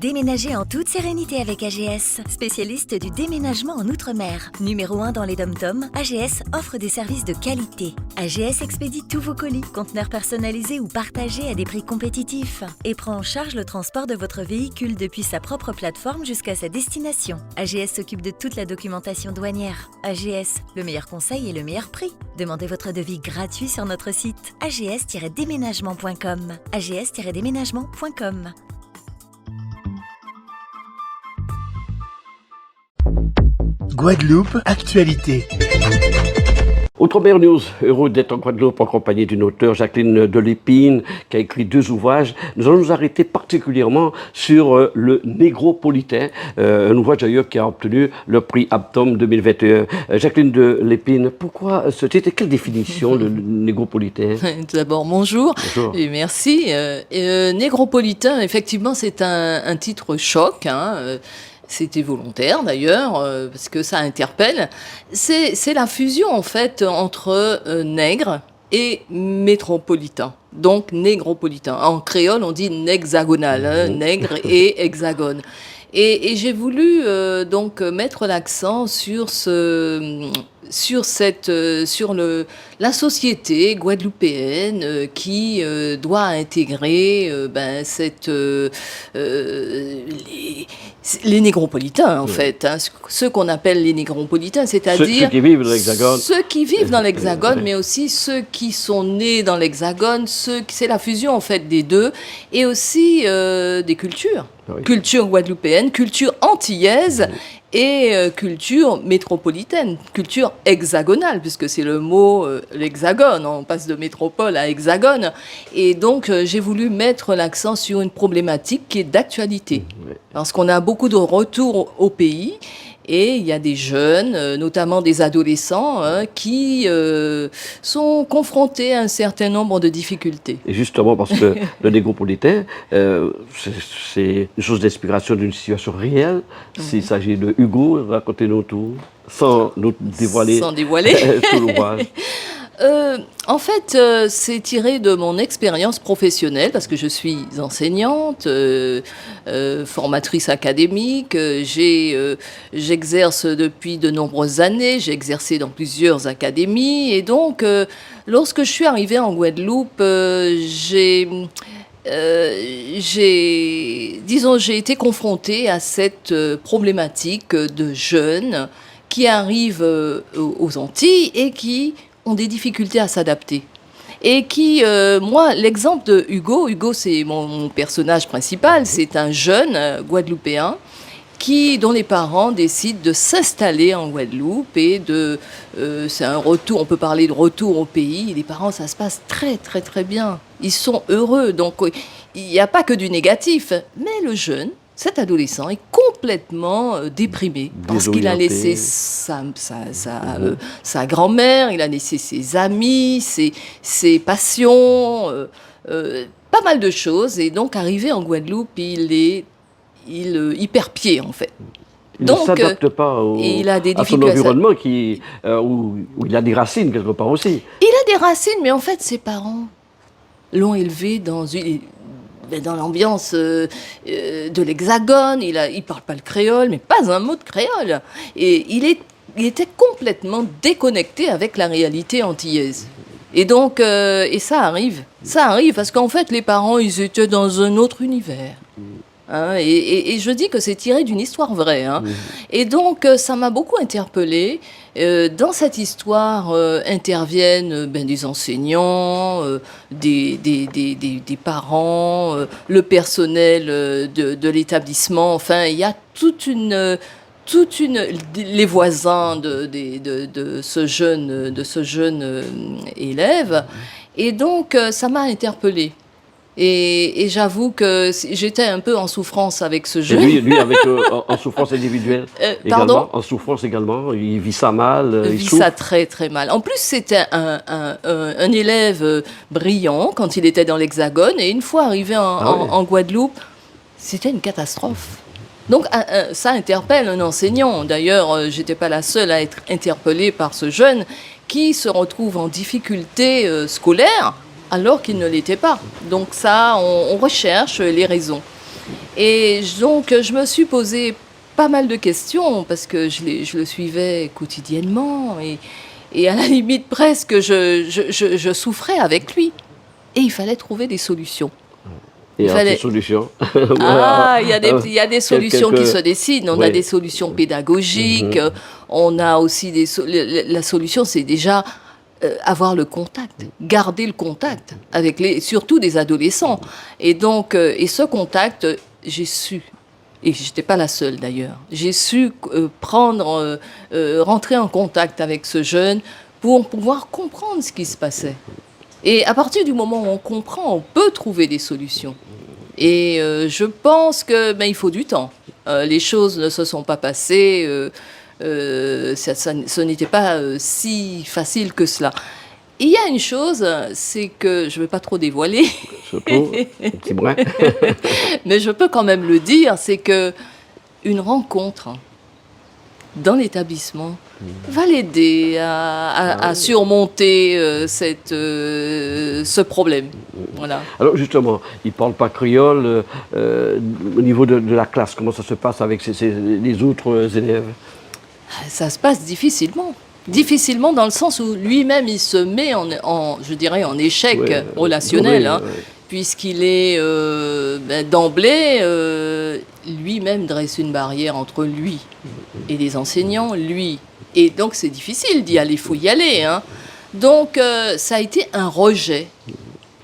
Déménagez en toute sérénité avec AGS, spécialiste du déménagement en Outre-mer. Numéro 1 dans les DOM-TOM, AGS offre des services de qualité. AGS expédie tous vos colis, conteneurs personnalisés ou partagés à des prix compétitifs et prend en charge le transport de votre véhicule depuis sa propre plateforme jusqu'à sa destination. AGS s'occupe de toute la documentation douanière. AGS, le meilleur conseil et le meilleur prix. Demandez votre devis gratuit sur notre site ags-déménagement.com. ags-déménagement.com. Guadeloupe, actualité. Outre-mer News, heureux d'être en Guadeloupe en compagnie d'une auteure, Jacqueline Delépine, qui a écrit 2 ouvrages. Nous allons nous arrêter particulièrement sur le Négropolitain, un ouvrage d'ailleurs qui a obtenu le prix Abtom 2021. Jacqueline Delépine, pourquoi ce titre et quelle définition le Négropolitain? Tout d'abord, bonjour. Bonjour. Et merci. Négropolitain, effectivement, c'est un titre choc, C'était volontaire d'ailleurs, parce que ça interpelle. C'est la fusion en fait entre nègre et métropolitain. Donc négropolitain. En créole, on dit nexagonal, nègre et hexagone. Et j'ai voulu donc mettre l'accent sur la société guadeloupéenne qui doit intégrer les négropolitains en fait, ceux qu'on appelle les négropolitains, c'est-à-dire ceux qui vivent dans l'Hexagone. Ceux qui vivent dans l'Hexagone, mais aussi ceux qui sont nés dans l'Hexagone, c'est la fusion en fait des deux, et aussi des cultures. Oui. Culture guadeloupéenne, culture antillaise et culture métropolitaine, culture hexagonale, puisque c'est le mot l'hexagone, on passe de métropole à hexagone. Et donc j'ai voulu mettre l'accent sur une problématique qui est d'actualité, parce qu'on a beaucoup de retours au pays. Et il y a des jeunes, notamment des adolescents, qui sont confrontés à un certain nombre de difficultés. Et justement, parce que le Négropolitain, c'est une source d'inspiration d'une situation réelle. S'il s'agit de Hugo, racontez-nous tout, sans nous dévoiler, tout l'ouvrage. En fait, c'est tiré de mon expérience professionnelle, parce que je suis enseignante, formatrice académique, j'exerce depuis de nombreuses années, j'ai exercé dans plusieurs académies, et donc, lorsque je suis arrivée en Guadeloupe, j'ai été confrontée à cette problématique de jeunes qui arrivent aux Antilles et qui ont des difficultés à s'adapter. Et qui, moi, l'exemple de Hugo, c'est mon personnage principal, c'est un jeune guadeloupéen dont les parents décident de s'installer en Guadeloupe et c'est un retour, on peut parler de retour au pays. Les parents, ça se passe très, très, très bien. Ils sont heureux, donc il n'y a pas que du négatif. Mais le jeune, cet adolescent est complètement déprimé parce qu'il a laissé sa sa grand-mère, il a laissé ses amis, ses passions, pas mal de choses. Et donc, arrivé en Guadeloupe, il perd pied, en fait. Il ne s'adapte pas à son environnement où il a des racines quelque part aussi. Il a des racines, mais en fait, ses parents l'ont élevé dans l'ambiance de l'Hexagone. Il ne parle pas le créole, mais pas un mot de créole. Et il était complètement déconnecté avec la réalité antillaise. Et donc, et ça arrive parce qu'en fait, les parents, ils étaient dans un autre univers. Et je dis que c'est tiré d'une histoire vraie. Et donc, ça m'a beaucoup interpellée. Dans cette histoire interviennent des enseignants, des parents, le personnel de l'établissement. Enfin, il y a les voisins de ce jeune élève. Et donc, ça m'a interpellée. Et j'avoue que j'étais un peu en souffrance avec ce jeune. Et lui avec, en souffrance individuelle pardon. En souffrance également, il vit ça mal. Il vit ça très très mal. En plus, c'était un élève brillant quand il était dans l'Hexagone, et une fois arrivé en Guadeloupe, c'était une catastrophe. Donc ça interpelle un enseignant. D'ailleurs, j'étais pas la seule à être interpellée par ce jeune qui se retrouve en difficulté scolaire alors qu'il ne l'était pas. Donc ça, on recherche les raisons. Donc, je me suis posé pas mal de questions parce que je le suivais quotidiennement et à la limite presque, je souffrais avec lui. Et il fallait trouver des solutions. Et Il alors, ces fallait... solutions. Ah, il y a des solutions qui se dessinent. On a Oui. des solutions pédagogiques. On a aussi la solution, c'est déjà avoir le contact, garder le contact avec surtout des adolescents. Et donc, et ce contact, j'ai su. Et je n'étais pas la seule d'ailleurs. J'ai su rentrer en contact avec ce jeune pour pouvoir comprendre ce qui se passait. Et à partir du moment où on comprend, on peut trouver des solutions. Et je pense que il faut du temps. Les choses ne se sont pas passées. Ce n'était pas si facile que cela. Il y a une chose, c'est que je ne vais pas trop dévoiler, Surtout, un petit brin. mais je peux quand même le dire, c'est que une rencontre dans l'établissement va l'aider à surmonter ce problème. Voilà. Alors justement, il ne parle pas créole. Au niveau de la classe, comment ça se passe avec les autres élèves? Ça se passe difficilement. Difficilement dans le sens où lui-même, il se met je dirais, en échec relationnel, hein, puisqu'il est d'emblée, lui-même dresse une barrière entre lui et les enseignants, lui. Et donc, c'est difficile d'y aller, il faut y aller. Hein. Donc, ça a été un rejet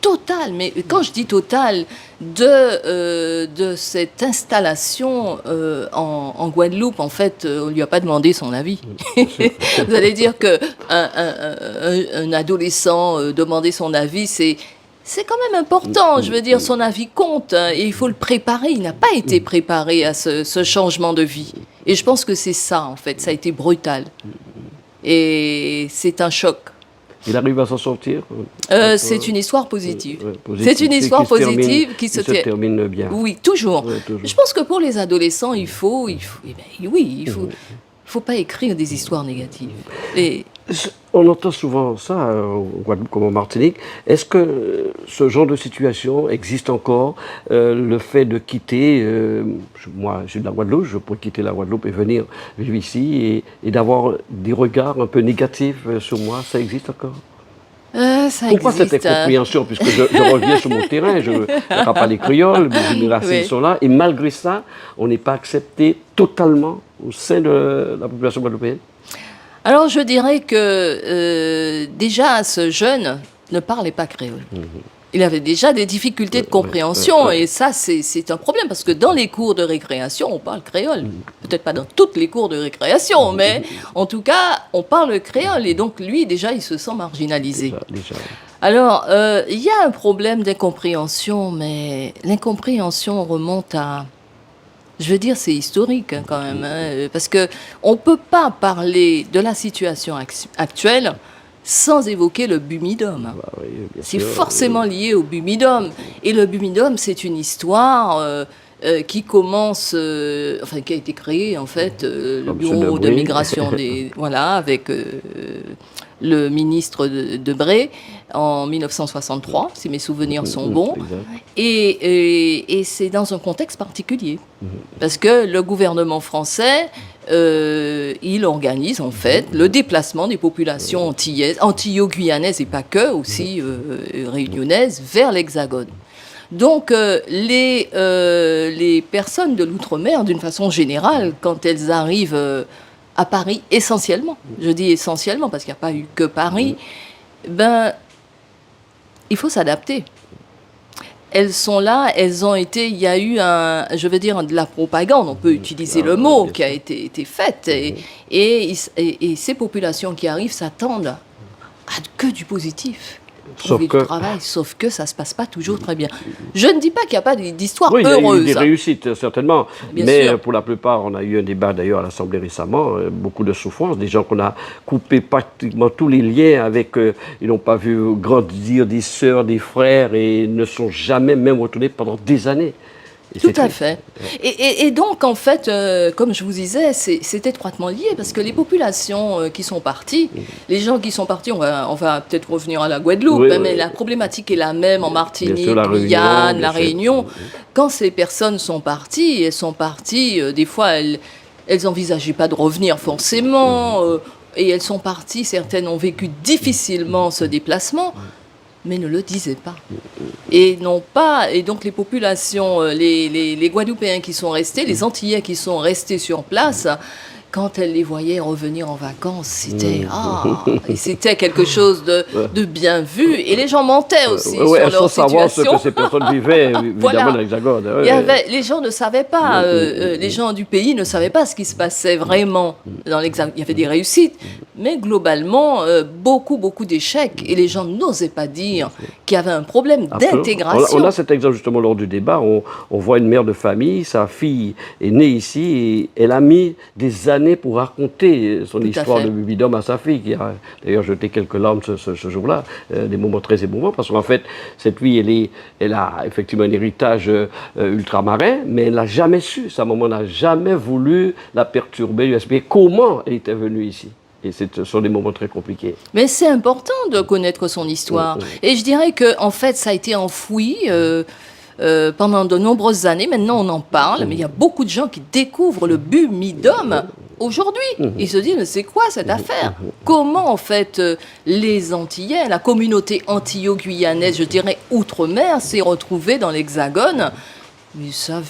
total, mais quand je dis total, de cette installation en Guadeloupe, en fait, on ne lui a pas demandé son avis. Vous allez dire qu'un adolescent demander son avis, c'est quand même important. Je veux dire, son avis compte hein, et il faut le préparer. Il n'a pas été préparé à ce changement de vie. Et je pense que c'est ça, en fait. Ça a été brutal. Et c'est un choc. Il arrive à s'en sortir? C'est une histoire positive. Positive. C'est une histoire positive qui se termine bien. Oui, toujours. Toujours. Je pense que pour les adolescents, il faut pas écrire des histoires négatives. Et on entend souvent ça en Guadeloupe comme en Martinique. Est-ce que ce genre de situation existe encore? Le fait de quitter, moi je suis de la Guadeloupe, je pourrais quitter la Guadeloupe et venir vivre ici et d'avoir des regards un peu négatifs sur moi, ça existe encore? Pourquoi existe, cette incompréhension? Puisque je reviens sur mon terrain, je ne parle pas les créoles, mes racines sont là, et malgré ça, on n'est pas accepté totalement au sein de la population guadeloupéenne? Alors je dirais que déjà ce jeune ne parlait pas créole. Il avait déjà des difficultés de compréhension et ça c'est un problème parce que dans les cours de récréation on parle créole. Peut-être pas dans toutes les cours de récréation mais en tout cas on parle créole et donc lui déjà il se sent marginalisé. Déjà. Alors il y a un problème d'incompréhension mais l'incompréhension remonte à... Je veux dire, c'est historique hein, quand même, hein, parce qu'on ne peut pas parler de la situation actuelle sans évoquer le Bumidum. Bah oui, c'est forcément lié au Bumidum. Et le Bumidum, c'est une histoire qui commence, qui a été créée en fait, le bureau de migration avec le ministre Debré en 1963, si mes souvenirs sont bons. Et c'est dans un contexte particulier. Parce que le gouvernement français, il organise en fait le déplacement des populations antillaises, antillo-guyanaises et pas que, aussi réunionnaises, vers l'Hexagone. Donc les personnes de l'outre-mer, d'une façon générale, quand elles arrivent à Paris, essentiellement, je dis essentiellement parce qu'il n'y a pas eu que Paris, il faut s'adapter. Elles sont là, elles ont été, il y a eu de la propagande, on peut utiliser le mot, qui a été faite. Et ces populations qui arrivent s'attendent à que du positif. Trouver du travail, sauf que ça ne se passe pas toujours très bien. Je ne dis pas qu'il n'y a pas d'histoire heureuse. Il y a eu des réussites, certainement. Bien mais sûr. Pour la plupart, on a eu un débat d'ailleurs à l'Assemblée récemment, beaucoup de souffrance, des gens qu'on a coupé pratiquement tous les liens avec, ils n'ont pas vu grandir des sœurs, des frères, et ne sont jamais même retournés pendant des années. Tout à fait. Et donc, en fait, comme je vous disais, c'est étroitement lié parce que les populations qui sont parties, les gens qui sont partis, on va peut-être revenir à la Guadeloupe, Oui, hein, mais oui. la problématique est la même en Martinique, Bien sûr, la Réunion, Guyane, bien la sûr. Réunion. Quand ces personnes sont parties, des fois, elles n'envisageaient pas de revenir forcément, et elles sont parties, certaines ont vécu difficilement ce déplacement, mais ne le disaient pas. Et non pas, et donc les populations, les Guadeloupéens qui sont restés, les Antillais qui sont restés sur place, quand elles les voyaient revenir en vacances, c'était quelque chose de bien vu. Et les gens mentaient aussi Ouais, sur sans leur savoir ce situation. que ces personnes vivaient, évidemment, Voilà. dans l'Hexagone. Ouais, Les gens ne savaient pas, les gens du pays ne savaient pas ce qui se passait vraiment dans l'Hexagone. Il y avait des réussites, mais globalement, beaucoup d'échecs. Et les gens n'osaient pas dire qu'il y avait un problème Absolument. d'intégration. On a cet exemple justement lors du débat. On voit une mère de famille, sa fille est née ici et elle a mis des années pour raconter son histoire de Bubidom à sa fille, qui a d'ailleurs jeté quelques larmes ce jour-là, des moments très émouvants, parce qu'en fait, cette fille, elle a effectivement un héritage ultramarin, mais elle n'a jamais su, sa maman n'a jamais voulu la perturber, lui expliquer comment elle était venue ici. Et ce sont des moments très compliqués. Mais c'est important de connaître son histoire. Et je dirais que, en fait, ça a été enfoui pendant de nombreuses années. Maintenant, on en parle, mais il y a beaucoup de gens qui découvrent le Bumidum aujourd'hui. Ils se disent, mais c'est quoi cette affaire? Comment, en fait, les Antillais, la communauté antillo-guyanaise, je dirais outre-mer, s'est retrouvée dans l'Hexagone? Ils savent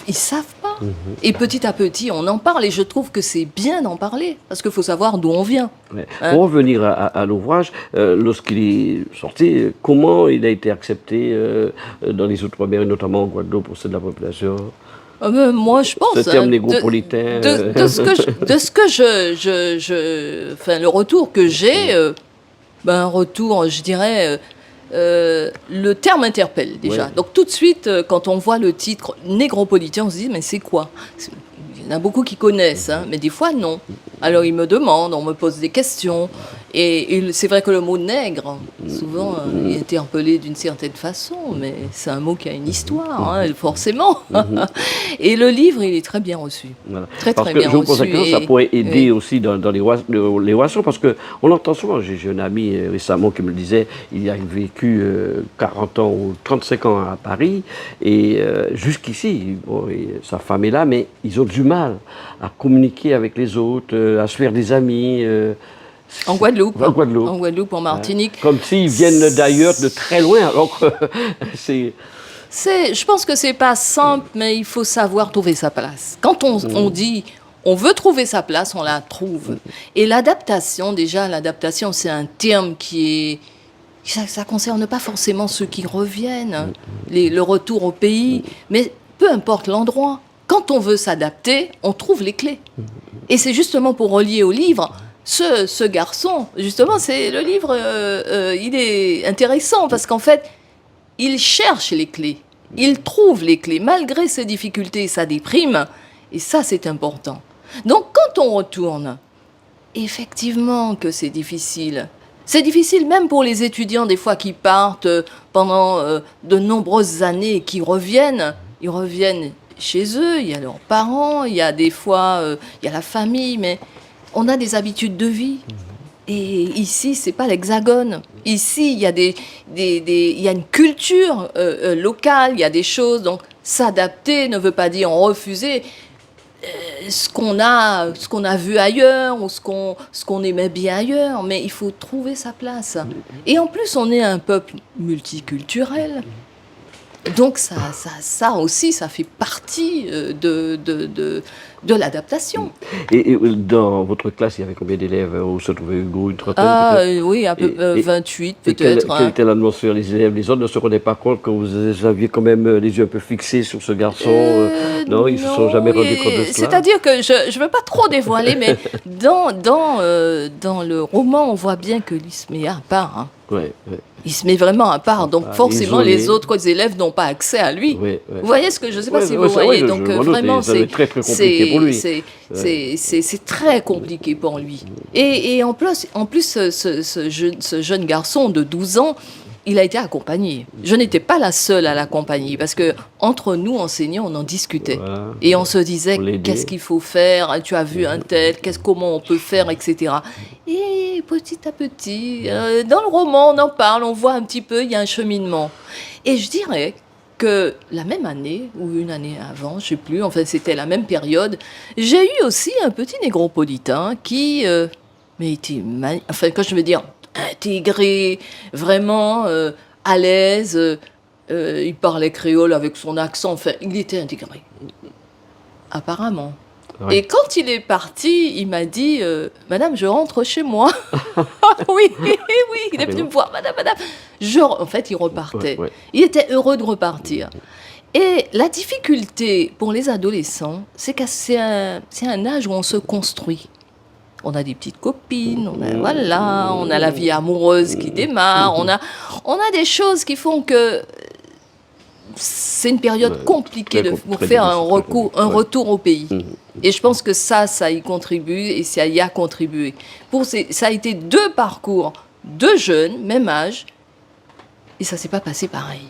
pas. Et petit à petit, on en parle. Et je trouve que c'est bien d'en parler. Parce qu'il faut savoir d'où on vient. Ouais. Pour revenir à l'ouvrage, lorsqu'il est sorti, comment il a été accepté dans les Outre-mer, et notamment en Guadeloupe, pour de la population? Moi, je pense... Ce terme négropolitain... De ce que enfin, le retour que j'ai, un retour, je dirais... le terme interpelle déjà. Ouais. Donc tout de suite, quand on voit le titre négropolitain, on se dit mais c'est quoi? Il y en a beaucoup qui connaissent, hein, mais des fois non. Alors ils me demandent, on me pose des questions. Et c'est vrai que le mot nègre, souvent, il est interpellé d'une certaine façon, mais c'est un mot qui a une histoire, hein, forcément. Et le livre, il est très bien reçu. Voilà. Très parce très que bien je vous pose la reçu. question, ça pourrait aider aussi dans les relations, parce qu'on entend souvent, j'ai un ami récemment qui me le disait, il a vécu 40 ans ou 35 ans à Paris, et jusqu'ici, sa femme est là, mais ils ont du mal à communiquer avec les autres, à se faire des amis. En Guadeloupe. En Guadeloupe. En Guadeloupe, en Martinique. Comme s'ils viennent d'ailleurs, de très loin, alors que c'est... Je pense que c'est pas simple, mais il faut savoir trouver sa place. Quand on dit on veut trouver sa place, on la trouve. Et l'adaptation, c'est un terme qui est... Ça concerne pas forcément ceux qui reviennent, le retour au pays, mais peu importe l'endroit. Quand on veut s'adapter, on trouve les clés. Et c'est justement pour relier au livre... Ce garçon, justement, c'est le livre, il est intéressant parce qu'en fait, il cherche les clés, il trouve les clés, malgré ses difficultés, sa déprime, et ça, c'est important. Donc, quand on retourne, effectivement que c'est difficile. C'est difficile même pour les étudiants, des fois, qui partent pendant de nombreuses années et qui reviennent. Ils reviennent chez eux, il y a leurs parents, il y a des fois, il y a la famille, mais... On a des habitudes de vie. Et ici, c'est pas l'Hexagone. Ici, il y a il y a une culture locale, il y a des choses. Donc, s'adapter ne veut pas dire refuser ce qu'on a vu ailleurs ou ce qu'on aimait bien ailleurs. Mais il faut trouver sa place. Et en plus, on est un peuple multiculturel. Donc ça aussi, ça fait partie de l'adaptation. Et dans votre classe, il y avait combien d'élèves? Où se trouvait Hugo? Une trentaine? Oui, un peu 28 peut-être. Quelle était l'atmosphère des élèves? Les autres ne se rendaient pas compte que vous aviez quand même les yeux un peu fixés sur ce garçon? Non, ils ne se sont jamais rendus compte de cela? C'est-à-dire que je ne veux pas trop dévoiler, mais dans le roman, on voit bien que lui se met à part. Hein. Ouais. Il se met vraiment à part, donc forcément isolé. les autres élèves n'ont pas accès à lui. Vous voyez ce que je ne sais pas si vous ça, voyez. oui, donc je vraiment, ça va être très compliqué pour lui. C'est très compliqué pour lui. Et en plus, ce jeune garçon de 12 ans, il a été accompagné. Je n'étais pas la seule à l'accompagner parce que entre nous enseignants, on en discutait et on se disait qu'est-ce qu'il faut faire. Tu as vu un tel, comment on peut faire, etc. Et petit à petit, dans le roman, on en parle, on voit un petit peu, il y a un cheminement. Et je dirais que la même année ou une année avant, je sais plus, enfin c'était la même période, j'ai eu aussi un petit négropolitain qui, mais était, enfin quand je veux dire intégré, vraiment à l'aise. Il parlait créole avec son accent. Enfin, il était intégré. Apparemment. Ouais. Et quand il est parti, il m'a dit Madame, je rentre chez moi. Oui, il est venu me voir, Madame. En fait, il repartait. Ouais. Il était heureux de repartir. Et la difficulté pour les adolescents, c'est que c'est un âge où on se construit. On a des petites copines, on a la vie amoureuse qui démarre, on a des choses qui font que c'est une période compliquée pour faire un retour au pays. Et je pense que ça y contribue et ça y a contribué. Ça a été 2 parcours, 2 jeunes, même âge, et ça ne s'est pas passé pareil.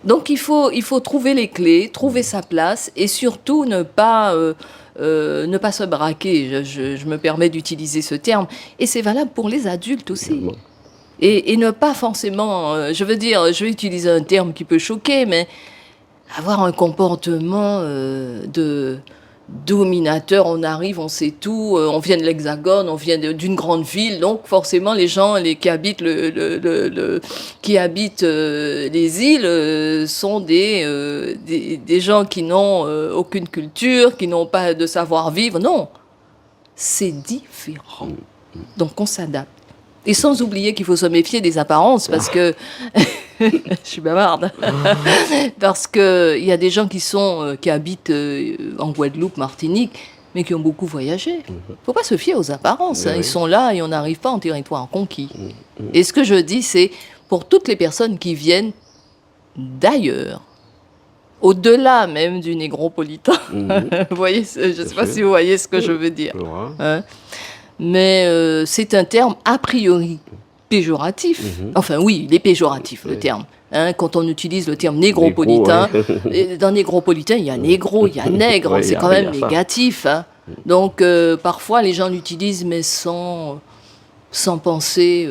Donc il faut trouver les clés, trouver sa place et surtout ne pas se braquer, je me permets d'utiliser ce terme. Et c'est valable pour les adultes aussi. Et ne pas forcément, je vais utiliser un terme qui peut choquer, mais avoir un comportement de dominateur. On arrive, on sait tout, on vient de l'Hexagone, on vient d'une grande ville, donc forcément les gens qui habitent les îles sont des gens qui n'ont aucune culture, qui n'ont pas de savoir-vivre. Non, c'est différent. Donc on s'adapte. Et sans oublier qu'il faut se méfier des apparences, parce que je suis bavarde. Parce qu'il y a des gens qui habitent en Guadeloupe, Martinique, mais qui ont beaucoup voyagé. Il ne faut pas se fier aux apparences. Ils sont là et on n'arrive pas en territoire conquis. Et ce que je dis, c'est pour toutes les personnes qui viennent d'ailleurs, au-delà même du négropolitain. Vous voyez, je ne sais pas si vous voyez ce que je veux dire. Mais c'est un terme a priori péjoratif. Enfin oui, il est péjoratif le terme. Quand on utilise le terme négropolitain, dans négropolitain, il y a négro, il y a nègre, c'est quand même négatif. Donc parfois les gens l'utilisent mais sans penser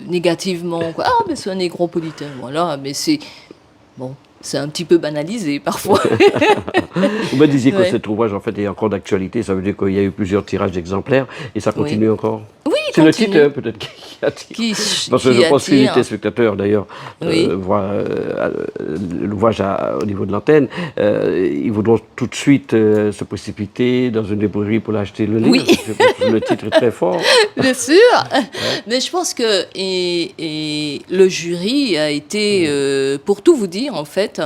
négativement. Ah mais c'est un négropolitain, voilà, mais c'est... Bon, c'est un petit peu banalisé parfois. Vous me disiez que cet ouvrage en fait est encore d'actualité, ça veut dire qu'il y a eu plusieurs tirages d'exemplaires et ça continue encore. Oui, c'est le titre peut-être qui attire. Parce que je pense que les téléspectateurs d'ailleurs voient l'ouvrage au niveau de l'antenne, ils voudront tout de suite se précipiter dans une librairie pour l'acheter le livre. Oui. Je pense que le titre est très fort. Bien sûr, mais je pense que et le jury a été, pour tout vous dire en fait,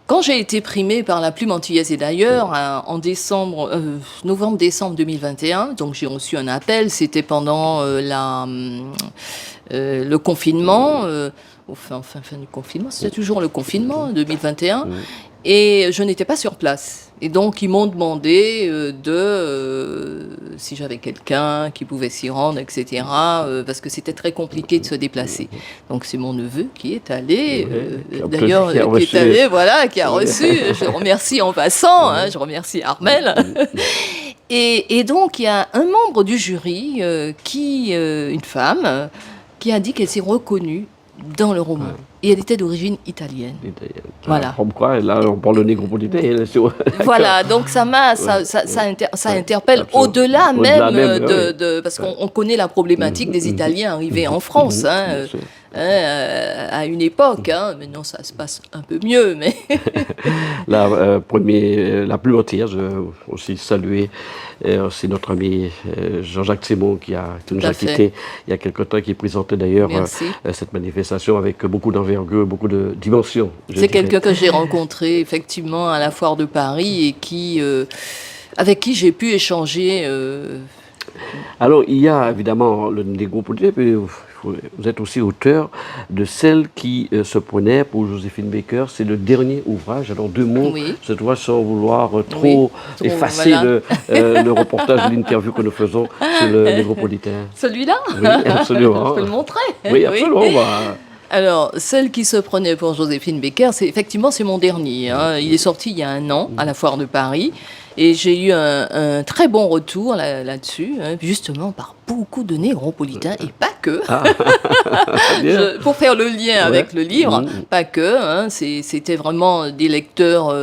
quand j'ai été primée par la Plume antillaise et d'ailleurs en novembre-décembre 2021, donc j'ai reçu un appel, c'était pendant le confinement, fin du confinement, c'était toujours le confinement 2021, et je n'étais pas sur place. Et donc, ils m'ont demandé si j'avais quelqu'un qui pouvait s'y rendre, etc., parce que c'était très compliqué de se déplacer. Donc, c'est mon neveu qui est allé, d'ailleurs, qui a reçu. Je le remercie en passant, je remercie Armel. Et donc, il y a un membre du jury, une femme, qui a dit qu'elle s'est reconnue dans le roman. Et elle était d'origine italienne. Voilà. Comme quoi, là, on parle de négropolitain. Voilà, donc ça interpelle au-delà même parce qu'on connaît la problématique des Italiens arrivés en France. À une époque, maintenant ça se passe un peu mieux, mais... La Plume antillaise, je veux aussi saluer c'est notre ami Jean-Jacques Simon qui nous a quittés il y a quelque temps, qui présentait d'ailleurs cette manifestation avec beaucoup d'envergure, beaucoup de dimensions. C'est quelqu'un que j'ai rencontré effectivement à la Foire de Paris et avec qui j'ai pu échanger. Alors, il y a évidemment le négropolitain, puis il Vous êtes aussi auteur de Celle qui se prenait pour Joséphine Baker. C'est le dernier ouvrage. Alors, 2 mots, Oui. cette fois, sans vouloir trop effacer voilà. le reportage de l'interview que nous faisons sur le négropolitain. Celui-là? Oui, absolument. Je peux le montrer. Oui, absolument. Alors, Celle qui se prenait pour Joséphine Baker, c'est mon dernier. Hein. Il est sorti il y a 1 an à la Foire de Paris. Et j'ai eu un très bon retour là-dessus, hein, justement par beaucoup de négropolitains, et pas que. Pour faire le lien avec le livre, pas que. Hein, c'était vraiment des lecteurs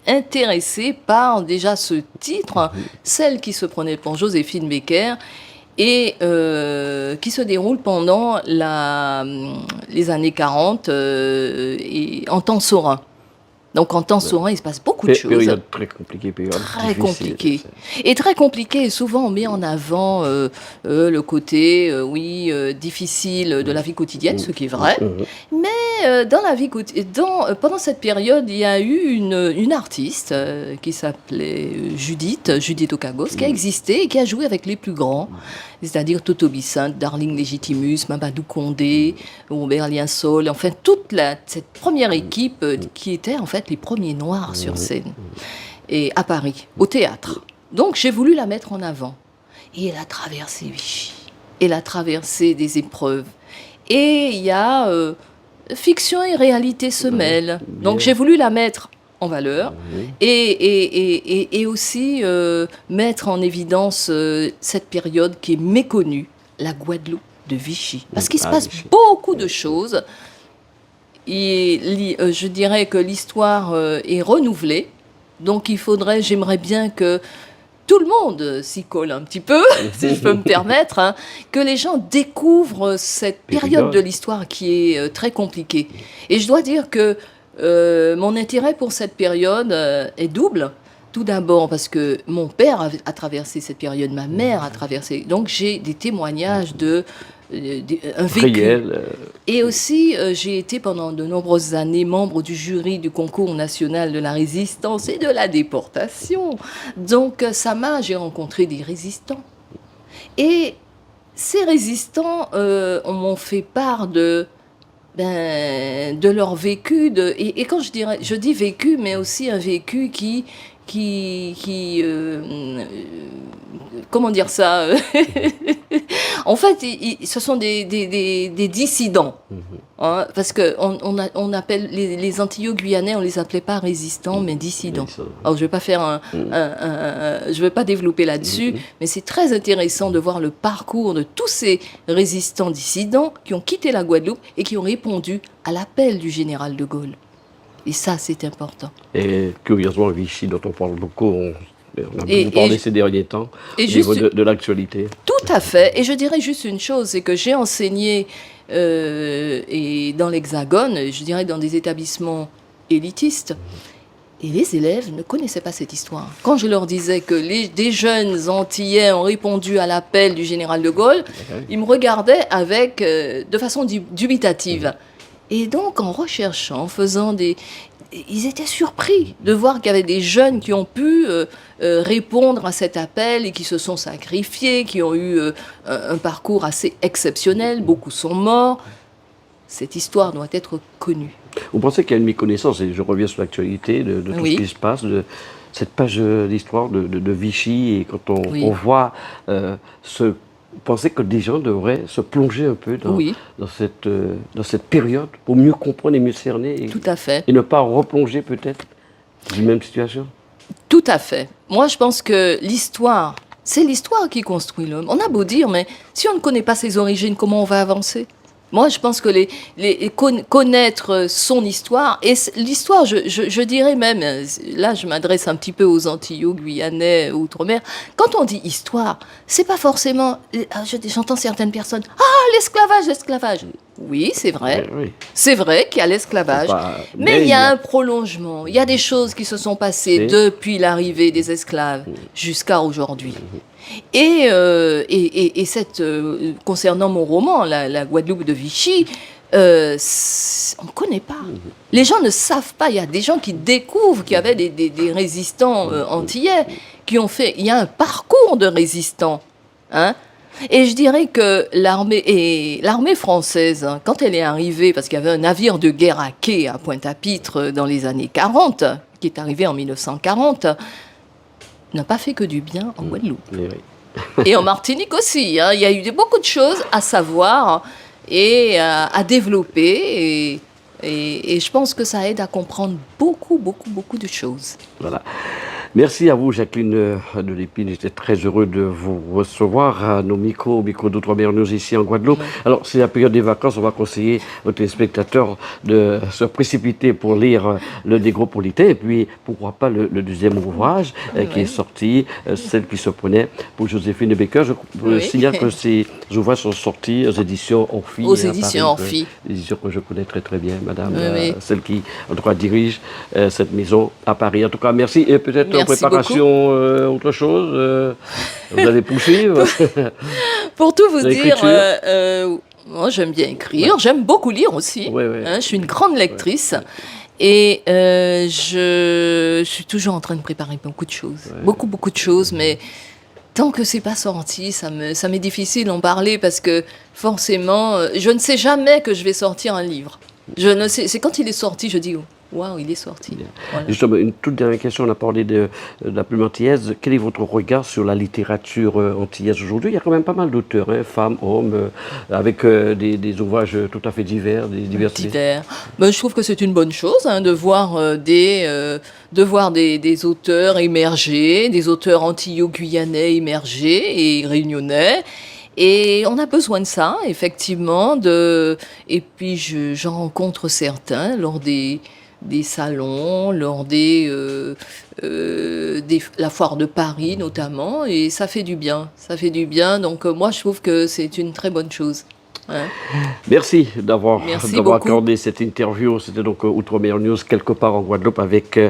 intéressés par déjà ce titre, Celle qui se prenait pour Joséphine Baker, et qui se déroule pendant les années 40 et en temps saurin. Donc en temps saurin, il se passe beaucoup de choses. Période très compliquée, très compliquée. Et très compliquée, et souvent on met en avant le côté, difficile de la vie quotidienne, ce qui est vrai. Mais dans la vie pendant cette période, il y a eu une artiste qui s'appelait Judith Okagos, qui a existé et qui a joué avec les plus grands, c'est-à-dire Toto Bissant, Darling Légitimus, Mamadou Condé, Robert Liensol, enfin toute cette première équipe qui était en fait les premiers noirs sur scène, et à Paris, au théâtre. Donc j'ai voulu la mettre en avant. Et elle a traversé Vichy, elle a traversé des épreuves. Et il y a fiction et réalité se mêlent. Donc j'ai voulu la mettre en valeur et aussi mettre en évidence cette période qui est méconnue, la Guadeloupe de Vichy. Parce qu'il se passe beaucoup de choses. Et je dirais que l'histoire est renouvelée. Donc j'aimerais bien que tout le monde s'y colle un petit peu, si je peux me permettre, hein, que les gens découvrent cette période de l'histoire qui est très compliquée. Et je dois dire que mon intérêt pour cette période est double. Tout d'abord parce que mon père a traversé cette période, ma mère a traversé. Donc j'ai des témoignages un vécu. Réel. Et aussi, j'ai été pendant de nombreuses années membre du jury du concours national de la résistance et de la déportation. Donc j'ai rencontré des résistants. Et ces résistants m'ont fait part de leur vécu. Et quand je dis vécu, mais aussi un vécu comment dire ça En fait, ce sont des dissidents. Hein, parce qu'on appelle les Antillo-Guyanais, on les appelait pas résistants, mais dissidents. Alors, je vais pas développer là-dessus, mais c'est très intéressant de voir le parcours de tous ces résistants dissidents qui ont quitté la Guadeloupe et qui ont répondu à l'appel du général de Gaulle. Et ça, c'est important. Et curieusement, Vichy, dont on parle beaucoup, on a beaucoup parlé ces derniers temps, au niveau de l'actualité. Tout à fait. Et je dirais juste une chose, c'est que j'ai enseigné et dans l'Hexagone, je dirais dans des établissements élitistes, et les élèves ne connaissaient pas cette histoire. Quand je leur disais que des jeunes Antillais ont répondu à l'appel du général de Gaulle, ils me regardaient de façon dubitative. Et donc, en recherchant, en faisant ils étaient surpris de voir qu'il y avait des jeunes qui ont pu répondre à cet appel et qui se sont sacrifiés, qui ont eu un parcours assez exceptionnel. Beaucoup sont morts. Cette histoire doit être connue. Vous pensez qu'il y a une méconnaissance, et je reviens sur l'actualité, de tout ce qui se passe, de cette page d'histoire de Vichy, et quand on voit vous pensez que des gens devraient se plonger un peu dans cette période pour mieux comprendre et mieux cerner Tout à fait. Et ne pas replonger peut-être dans une même situation? Tout à fait. Moi, je pense que c'est l'histoire qui construit l'homme. On a beau dire, mais si on ne connaît pas ses origines, comment on va avancer? Moi, je pense que connaître son histoire, et l'histoire, je dirais même, là je m'adresse un petit peu aux Antillos, Guyanais, Outre-mer, quand on dit histoire, c'est pas forcément, j'entends certaines personnes, l'esclavage. Oui, c'est vrai. Oui. C'est vrai qu'il y a l'esclavage, mais il y a un prolongement, il y a des choses qui se sont passées depuis l'arrivée des esclaves jusqu'à aujourd'hui. Et concernant mon roman, la Guadeloupe de Vichy, on ne connaît pas. Les gens ne savent pas. Il y a des gens qui découvrent qu'il y avait des résistants antillais qui ont fait. Il y a un parcours de résistants. Hein. Et je dirais que l'armée française, hein, quand elle est arrivée, parce qu'il y avait un navire de guerre à quai à Pointe-à-Pitre dans les années 40, qui est arrivé en 1940, n'a pas fait que du bien en Guadeloupe. Oui. Et en Martinique aussi. Hein. Il y a eu beaucoup de choses à savoir et à développer. Et je pense que ça aide à comprendre beaucoup de choses. Voilà. Merci à vous, Jacqueline de Lépine. J'étais très heureux de vous recevoir à nos micros d'Outre-mer News ici en Guadeloupe. Ouais. Alors, c'est la période des vacances. On va conseiller aux téléspectateurs de se précipiter pour lire le Négropolitain. Et puis, pourquoi pas le deuxième ouvrage qui est sorti, Celle qui se prenait pour Joséphine Baker. Je signale que ces ouvrages sont sortis aux éditions Orphy. Aux éditions Orphy. Éditions que je connais très bien, madame. Celle qui, en tout cas, dirige cette maison à Paris. En tout cas, merci. Et peut-être en préparation, autre chose vous allez poursuivre. Pour tout vous dire, moi j'aime bien écrire, j'aime beaucoup lire aussi. Hein, je suis une grande lectrice. Et je suis toujours en train de préparer beaucoup de choses. Beaucoup de choses, mais tant que c'est pas sorti, ça m'est difficile d'en parler parce que forcément, je ne sais jamais que je vais sortir un livre. Je ne sais, c'est quand il est sorti, je dis waouh, il est sorti. Voilà. Justement, une toute dernière question, on a parlé de la plume antillaise. Quel est votre regard sur la littérature antillaise aujourd'hui? Il y a quand même pas mal d'auteurs, femmes, hommes, avec des ouvrages tout à fait divers, divers. Ben, je trouve que c'est une bonne chose de voir des auteurs émerger, des auteurs antillo-guyanais émerger et réunionnais. Et on a besoin de ça, effectivement. Et puis, j'en rencontre certains lors des salons, lors la foire de Paris, notamment. Et ça fait du bien. Ça fait du bien. Donc, moi, je trouve que c'est une très bonne chose. Hein. Merci d'avoir accordé cette interview. C'était donc Outre-mer News, quelque part en Guadeloupe, avec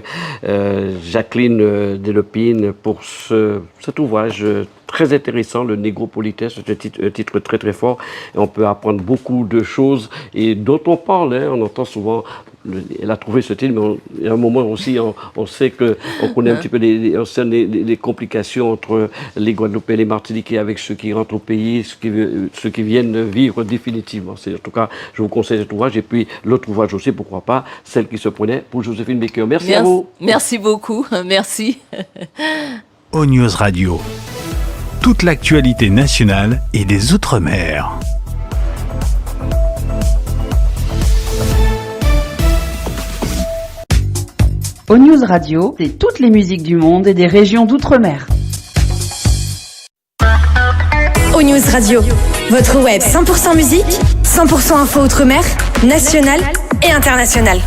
Jacqueline de Lépine pour cet ouvrage très intéressant, le Négropolitain. C'est un titre très très fort et on peut apprendre beaucoup de choses et dont on parle. On entend souvent, elle a trouvé ce titre, mais il y a un moment aussi, on sait qu'on connaît un petit peu les complications entre les Guadeloupéens et les Martiniquais avec ceux qui rentrent au pays, ceux qui viennent vivre définitivement. En tout cas, je vous conseille cet ouvrage et puis l'autre ouvrage aussi, pourquoi pas, Celle qui se prenait pour Joséphine Baker. Merci à vous. Merci beaucoup. Merci. O-News Radio. Toute l'actualité nationale et des Outre-mer. O-News Radio, c'est toutes les musiques du monde et des régions d'outre-mer. O-News Radio, votre web 100% musique, 100% info outre-mer, nationale et internationale.